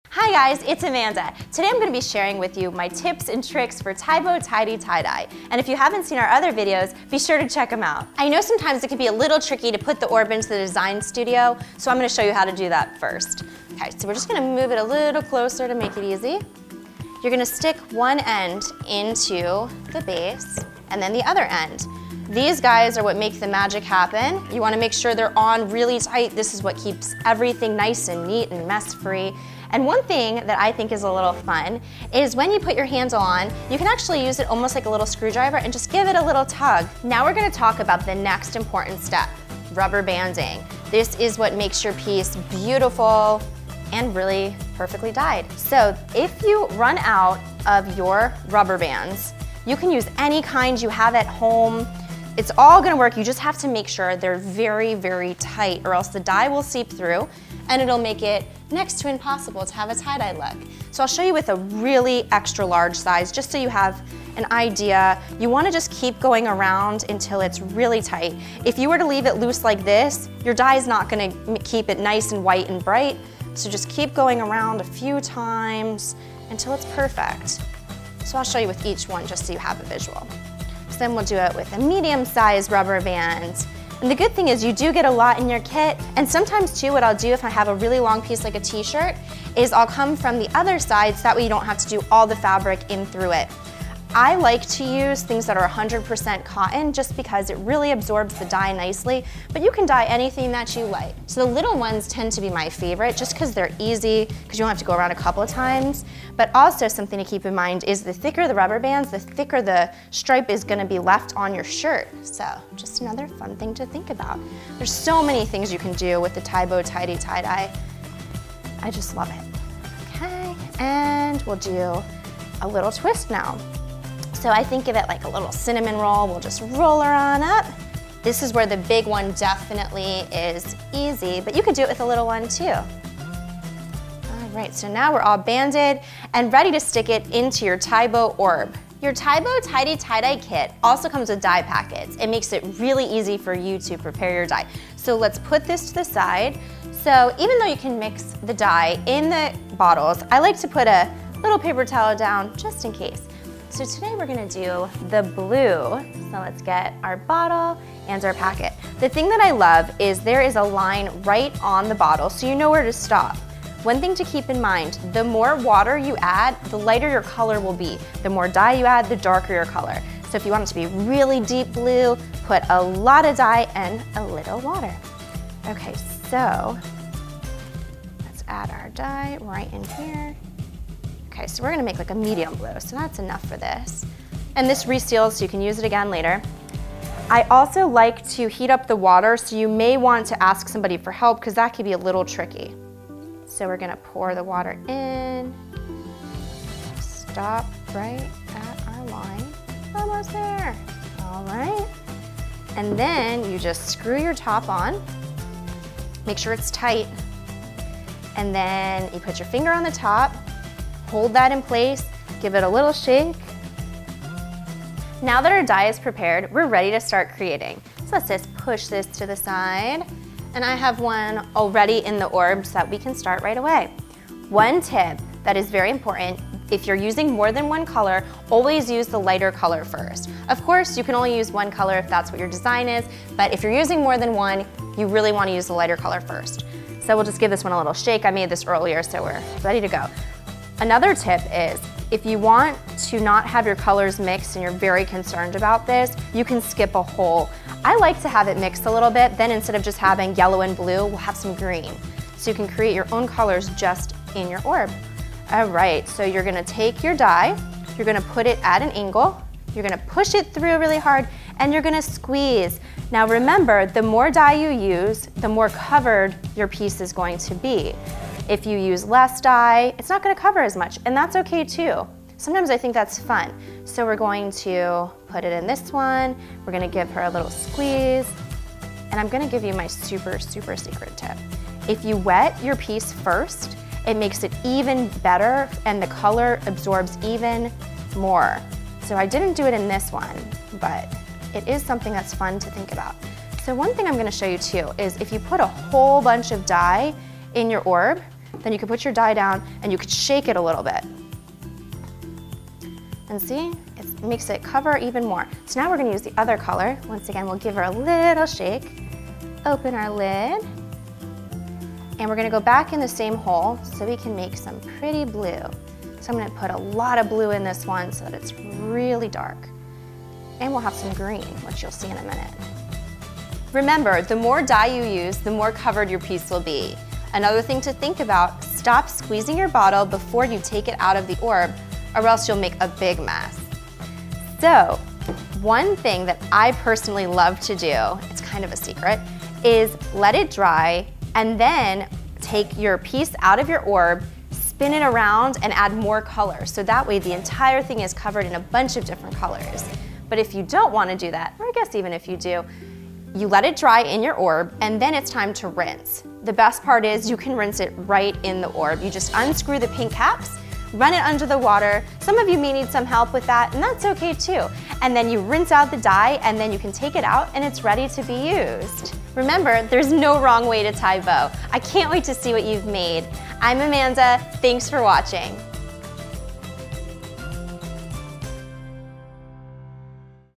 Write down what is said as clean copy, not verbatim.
Hi guys, it's Amanda. Today I'm going to be sharing with you my tips and tricks for Tybo Tidy Tie Dye. And if you haven't seen our other videos, be sure to check them out. I know sometimes it can be a little tricky to put the orb into the design studio, so I'm going to show you how to do that first. Okay, so we're just going to move it a little closer to make it easy. You're going to stick one end into the base and then the other end. These guys are what make the magic happen. You want to make sure they're on really tight. This is what keeps everything nice and neat and mess-free. And one thing that I think is a little fun is when you put your handle on, you can actually use it almost like a little screwdriver and just give it a little tug. Now we're going to talk about the next important step, rubber banding. This is what makes your piece beautiful and really perfectly dyed. So if you run out of your rubber bands, you can use any kind you have at home. It's all gonna work. You just have to make sure they're very, very tight or else the dye will seep through and it'll make it next to impossible to have a tie-dye look. So I'll show you with a really extra large size just so you have an idea. You wanna just keep going around until it's really tight. If you were to leave it loose like this, your dye is not gonna keep it nice and white and bright. So just keep going around a few times until it's perfect. So I'll show you with each one just so you have a visual. Then we'll do it with a medium-sized rubber band. And the good thing is you do get a lot in your kit, and sometimes too what I'll do if I have a really long piece like a t-shirt is I'll come from the other side so that way you don't have to do all the fabric in through it. I like to use things that are 100% cotton just because it really absorbs the dye nicely, but you can dye anything that you like. So the little ones tend to be my favorite just because they're easy, because you don't have to go around a couple of times. But also something to keep in mind is the thicker the rubber bands, the thicker the stripe is going to be left on your shirt. So just another fun thing to think about. There's so many things you can do with the Tybo Tidy Tie Dye. I just love it. Okay, and we'll do a little twist now. So I think of it like a little cinnamon roll. We'll just roll her on up. This is where the big one definitely is easy, but you could do it with a little one too. All right, so now we're all banded and ready to stick it into your Tybo orb. Your Tybo Tidy Tie Dye kit also comes with dye packets. It makes it really easy for you to prepare your dye. So let's put this to the side. So even though you can mix the dye in the bottles, I like to put a little paper towel down just in case. So today we're gonna do the blue. So let's get our bottle and our packet. The thing that I love is there is a line right on the bottle so you know where to stop. One thing to keep in mind, the more water you add, the lighter your color will be. The more dye you add, the darker your color. So if you want it to be really deep blue, put a lot of dye and a little water. Okay, so let's add our dye right in here. Okay, so we're gonna make like a medium blue, so that's enough for this. And this reseals so you can use it again later. I also like to heat up the water, so you may want to ask somebody for help because that could be a little tricky. So we're gonna pour the water in, stop right at our line, almost there. All right, and then you just screw your top on, make sure it's tight, and then you put your finger on the top, hold that in place, give it a little shake. Now that our dye is prepared, we're ready to start creating. So let's just push this to the side. And I have one already in the orb so that we can start right away. One tip that is very important, if you're using more than one color, always use the lighter color first. Of course, you can only use one color if that's what your design is, but if you're using more than one, you really want to use the lighter color first. So we'll just give this one a little shake. I made this earlier, so we're ready to go. Another tip is, if you want to not have your colors mixed and you're very concerned about this, you can skip a hole. I like to have it mixed a little bit, then instead of just having yellow and blue, we'll have some green. So you can create your own colors just in your orb. All right, so you're gonna take your dye, you're gonna put it at an angle, you're gonna push it through really hard, and you're gonna squeeze. Now remember, the more dye you use, the more covered your piece is going to be. If you use less dye, it's not gonna cover as much, and that's okay too. Sometimes I think that's fun. So we're going to put it in this one, we're gonna give her a little squeeze, and I'm gonna give you my super, super secret tip. If you wet your piece first, it makes it even better and the color absorbs even more. So I didn't do it in this one, but it is something that's fun to think about. So one thing I'm gonna show you too is if you put a whole bunch of dye in your orb, then you could put your dye down and you could shake it a little bit. And see, it makes it cover even more. So now we're gonna use the other color. Once again, we'll give her a little shake, open our lid, and we're gonna go back in the same hole so we can make some pretty blue. So I'm gonna put a lot of blue in this one so that it's really dark. And we'll have some green, which you'll see in a minute. Remember, the more dye you use, the more covered your piece will be. Another thing to think about, stop squeezing your bottle before you take it out of the orb, or else you'll make a big mess. So, one thing that I personally love to do, it's kind of a secret, is let it dry and then take your piece out of your orb, spin it around and add more color. So that way the entire thing is covered in a bunch of different colors. But if you don't want to do that, or I guess even if you do, you let it dry in your orb and then it's time to rinse. The best part is you can rinse it right in the orb. You just unscrew the pink caps, run it under the water. Some of you may need some help with that, and that's okay too. And then you rinse out the dye, and then you can take it out, and it's ready to be used. Remember, there's no wrong way to tie bow. I can't wait to see what you've made. I'm Amanda, thanks for watching.